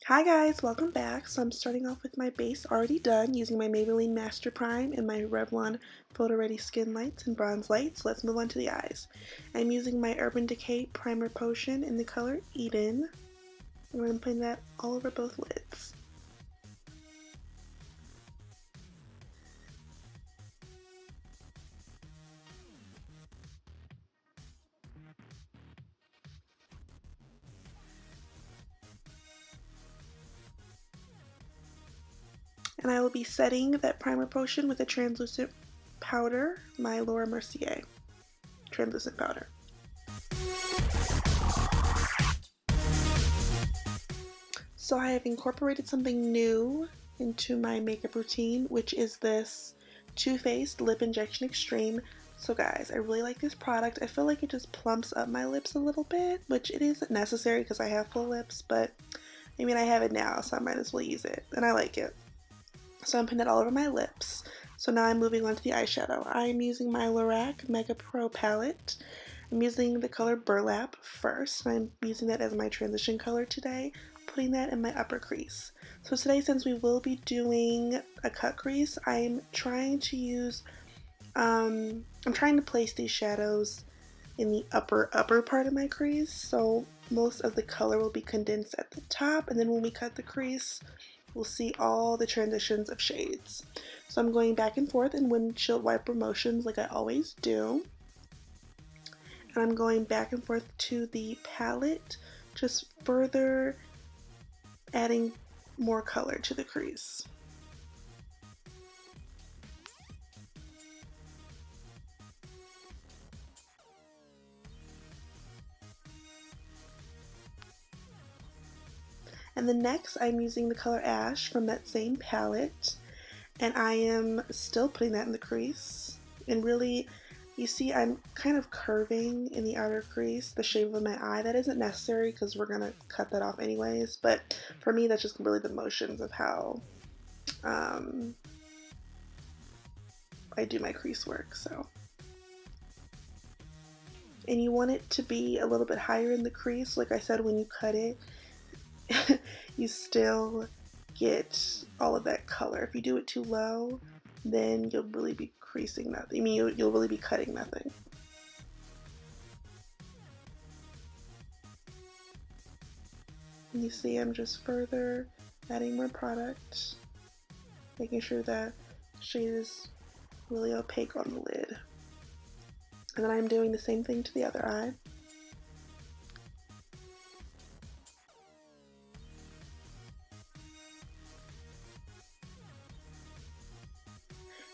Hi guys, welcome back. So I'm starting off with my base already done using my Maybelline Master Prime and my Revlon Photo Ready Skin Lights and Bronze Lights. Let's move on to the eyes. I'm using my Urban Decay Primer Potion in the color Eden. And I'm putting that all over both lids. And I will be setting that primer potion with a translucent powder, my Laura Mercier translucent powder. So I have incorporated something new into my makeup routine, which is this Too Faced Lip Injection Extreme. So guys, I really like this product. I feel like it just plumps up my lips a little bit, which it isn't necessary because I have full lips, but I mean I have it now, so I might as well use it, and I like it. So I'm putting that all over my lips. So now I'm moving on to the eyeshadow. I'm using my Lorac Mega Pro palette. I'm using the color Burlap first, and I'm using that as my transition color today, putting that in my upper crease. So today, since we will be doing a cut crease, I'm trying to place these shadows in the upper part of my crease, so most of the color will be condensed at the top, and then when we cut the crease, we'll see all the transitions of shades. So I'm going back and forth in windshield wiper motions like I always do. And I'm going back and forth to the palette, just further adding more color to the crease. And then next I'm using the color Ash from that same palette, and I am still putting that in the crease. And really, you see I'm kind of curving in the outer crease, the shape of my eye. That isn't necessary because we're going to cut that off anyways, but for me that's just really the motions of how I do my crease work. So, and you want it to be a little bit higher in the crease. Like I said, when you cut it, you still get all of that color. If you do it too low, then you'll really be creasing nothing. I mean, you'll really be cutting nothing. And you see I'm just further adding more product, making sure that shade is really opaque on the lid. And then I'm doing the same thing to the other eye.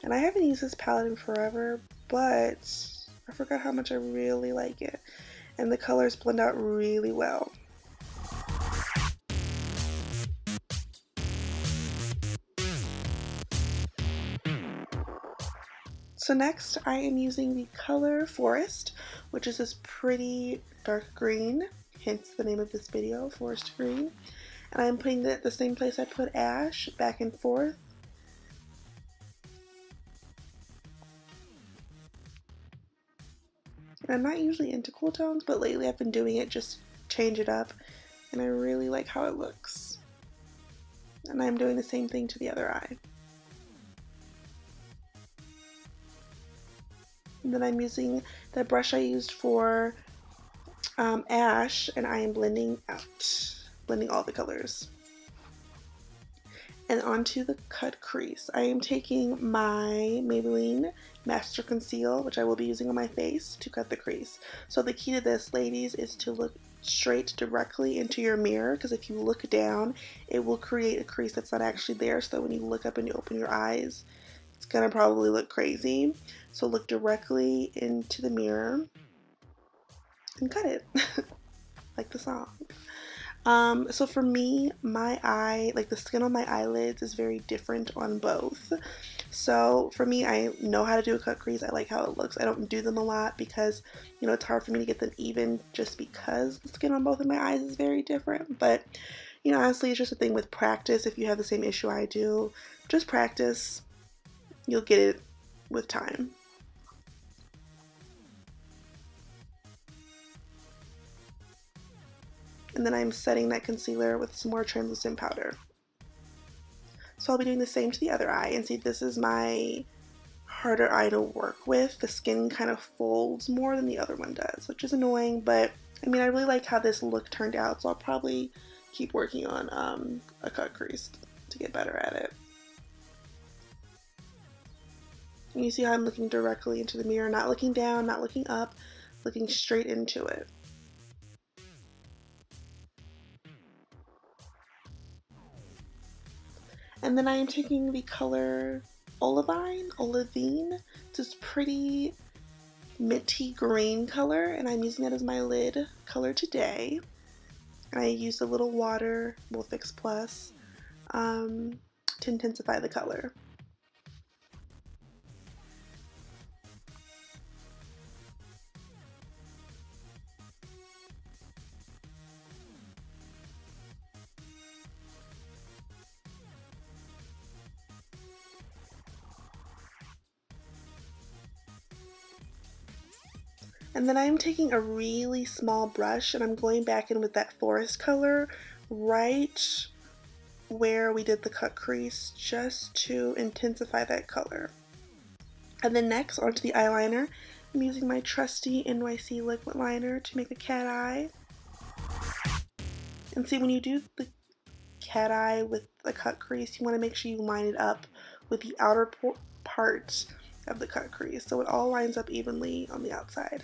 And I haven't used this palette in forever, but I forgot how much I really like it. And the colors blend out really well. So next I am using the color Forest, which is this pretty dark green, hence the name of this video, Forest Green. And I'm putting it at the same place I put Ash, back and forth. And I'm not usually into cool tones, but lately I've been doing it just change it up, and I really like how it looks. And I'm doing the same thing to the other eye. And then I'm using the brush I used for Ash, and I am blending all the colors. And onto the cut crease. I am taking my Maybelline Master Conceal, which I will be using on my face, to cut the crease. So the key to this, ladies, is to look straight directly into your mirror, because if you look down, it will create a crease that's not actually there. So when you look up and you open your eyes, it's gonna probably look crazy. So look directly into the mirror and cut it, like the song. So for me, my eye, like the skin on my eyelids is very different on both. So for me, I know how to do a cut crease. I like how it looks. I don't do them a lot because, you know, it's hard for me to get them even just because the skin on both of my eyes is very different. But, you know, honestly, it's just a thing with practice. If you have the same issue I do, just practice. You'll get it with time. And then I'm setting that concealer with some more translucent powder. So I'll be doing the same to the other eye, and see, this is my harder eye to work with. The skin kind of folds more than the other one does, which is annoying, but I mean, I really like how this look turned out, so I'll probably keep working on a cut crease to get better at it. And you see how I'm looking directly into the mirror, not looking down, not looking up, looking straight into it. And then I am taking the color Olivine, this pretty minty green color, and I'm using that as my lid color today. And I used a little water, Fix Plus, to intensify the color. And then I'm taking a really small brush and I'm going back in with that forest color right where we did the cut crease, just to intensify that color. And then next, onto the eyeliner. I'm using my trusty NYC liquid liner to make a cat eye. And see, when you do the cat eye with the cut crease, you want to make sure you line it up with the outer part of the cut crease so it all lines up evenly on the outside.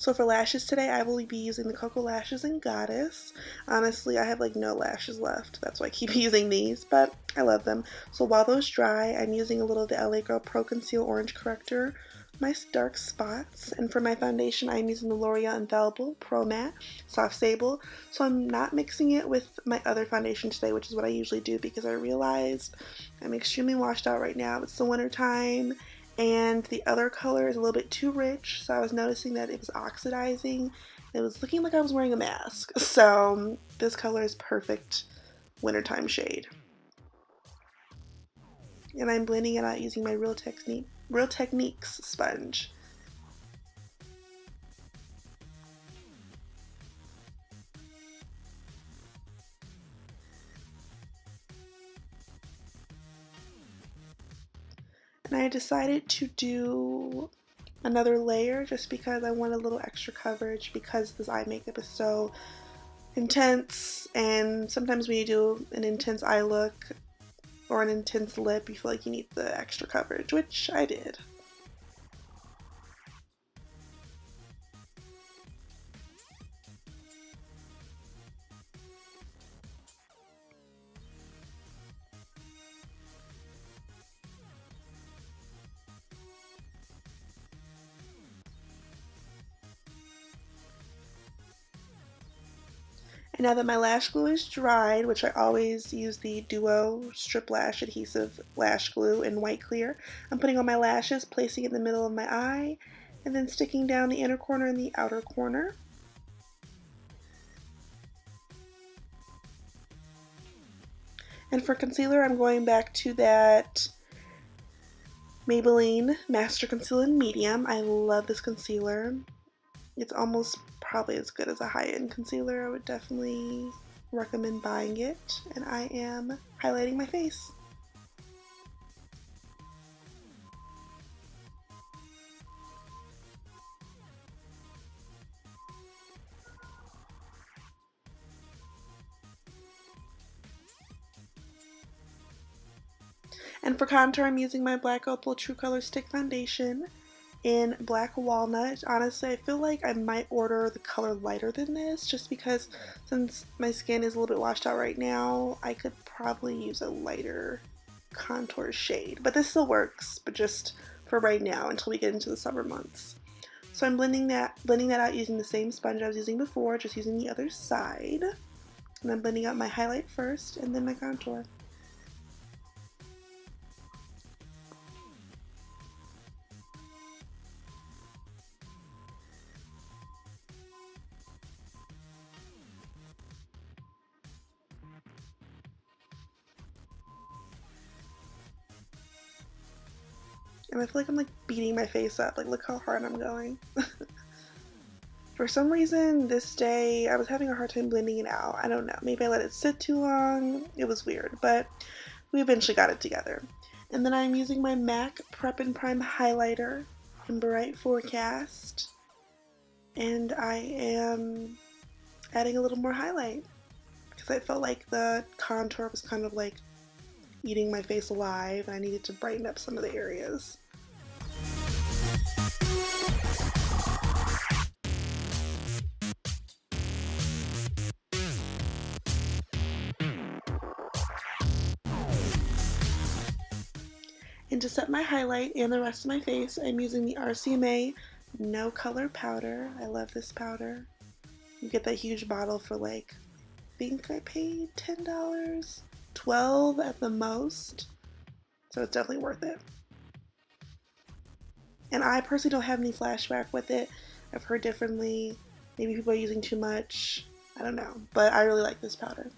So for lashes today, I will be using the Cocoa Lashes in Goddess. Honestly, I have like no lashes left. That's why I keep using these, but I love them. So while those dry, I'm using a little of the LA Girl Pro Conceal Orange Corrector, my dark spots. And for my foundation, I'm using the L'Oreal Infallible Pro Matte Soft Sable. So I'm not mixing it with my other foundation today, which is what I usually do, because I realized I'm extremely washed out right now. It's the winter time, and the other color is a little bit too rich, so I was noticing that it was oxidizing. It was looking like I was wearing a mask. So this color is perfect wintertime shade. And I'm blending it out using my Real Techniques sponge. And I decided to do another layer just because I want a little extra coverage, because this eye makeup is so intense, and sometimes when you do an intense eye look or an intense lip, you feel like you need the extra coverage, which I did. And now that my lash glue is dried, which I always use the Duo Strip Lash Adhesive Lash Glue in white clear, I'm putting on my lashes, placing it in the middle of my eye, and then sticking down the inner corner and the outer corner. And for concealer, I'm going back to that Maybelline Master Concealer in Medium. I love this concealer. It's almost probably as good as a high-end concealer. I would definitely recommend buying it. And I am highlighting my face. And for contour, I'm using my Black Opal True Color Stick Foundation in Black Walnut. Honestly, I feel like I might order the color lighter than this, just because since my skin is a little bit washed out right now, I could probably use a lighter contour shade. But this still works, but just for right now until we get into the summer months. So I'm blending that out using the same sponge I was using before, just using the other side. And I'm blending out my highlight first and then my contour. And I feel like I'm like beating my face up. Like, look how hard I'm going. For some reason, this day, I was having a hard time blending it out. I don't know. Maybe I let it sit too long. It was weird, but we eventually got it together. And then I'm using my MAC Prep and Prime highlighter in Bright Forecast. And I am adding a little more highlight because I felt like the contour was kind of like eating my face alive and I needed to brighten up some of the areas. And to set my highlight and the rest of my face, I'm using the RCMA No Color Powder. I love this powder. You get that huge bottle for like, I think I paid $10, $12 at the most. So it's definitely worth it. And I personally don't have any flashback with it. I've heard differently. Maybe people are using too much. I don't know. But I really like this powder.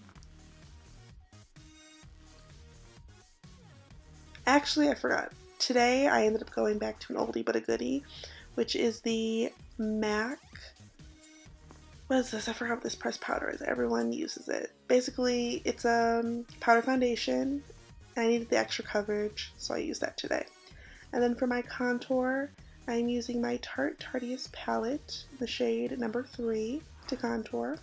Actually, I forgot. Today I ended up going back to an oldie but a goodie, which is the MAC. What is this? I forgot what this pressed powder is. Everyone uses it. Basically, it's a powder foundation. I needed the extra coverage, so I used that today. And then for my contour, I'm using my Tarte Tarteist palette, the shade number 3, to contour.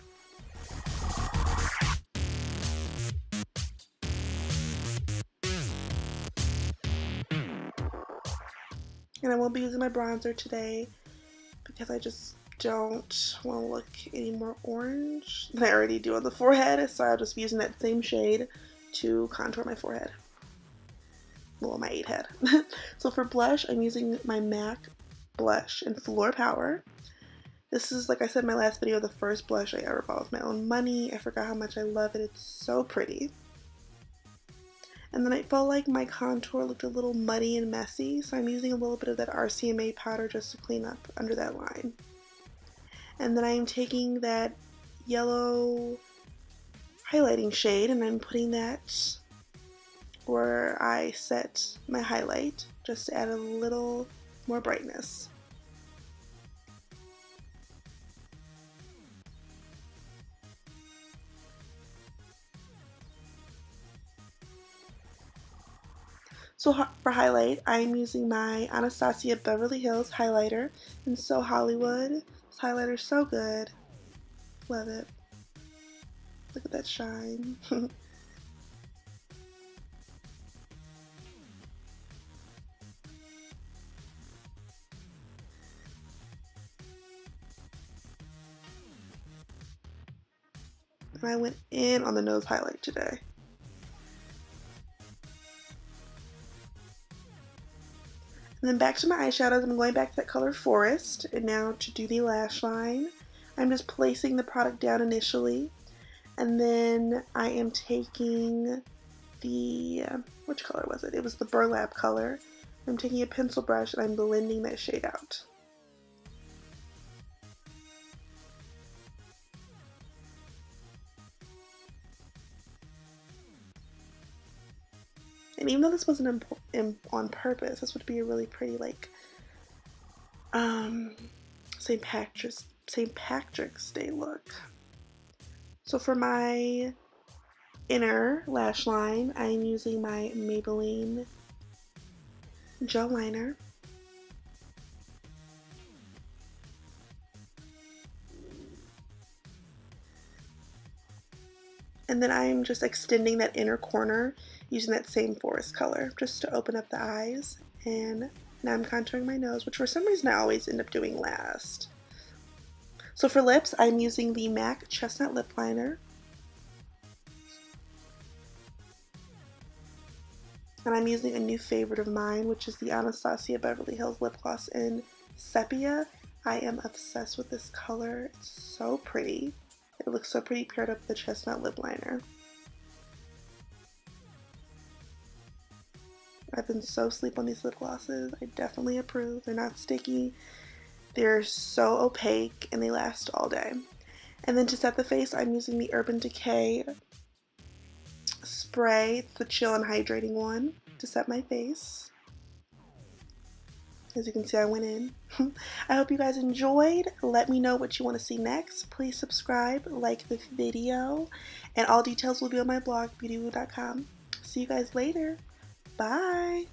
And I won't be using my bronzer today because I just don't want to look any more orange than I already do on the forehead, so I'll just be using that same shade to contour my forehead. Well, my 8 head. So for blush, I'm using my MAC blush in Floor Power. This is, like I said in my last video, the first blush I ever bought with my own money. I forgot how much I love it. It's so pretty. And then I felt like my contour looked a little muddy and messy, so I'm using a little bit of that RCMA powder just to clean up under that line. And then I'm taking that yellow highlighting shade and I'm putting that where I set my highlight just to add a little more brightness. So for highlight, I'm using my Anastasia Beverly Hills highlighter in So Hollywood. This highlighter is so good. Love it. Look at that shine. And I went in on the nose highlight today. And then back to my eyeshadows, I'm going back to that color Forest, and now to do the lash line, I'm just placing the product down initially, and then I am taking the, which color was it? It was the Burlap color. I'm taking a pencil brush and I'm blending that shade out. And even though this wasn't on purpose, this would be a really pretty, like, St. Patrick's Day look. So for my inner lash line, I'm using my Maybelline gel liner. And then I'm just extending that inner corner using that same forest color just to open up the eyes. And now I'm contouring my nose, which for some reason I always end up doing last. So for lips, I'm using the MAC Chestnut Lip Liner. And I'm using a new favorite of mine, which is the Anastasia Beverly Hills Lip Gloss in Sepia. I am obsessed with this color. It's so pretty. It looks so pretty paired up with the chestnut lip liner. I've been so asleep on these lip glosses. I definitely approve. They're not sticky. They're so opaque and they last all day. And then to set the face, I'm using the Urban Decay spray. It's the chill and hydrating one to set my face. As you can see, I went in. I hope you guys enjoyed. Let me know what you want to see next. Please subscribe, like the video, and all details will be on my blog, beautywoo.com. See you guys later. Bye.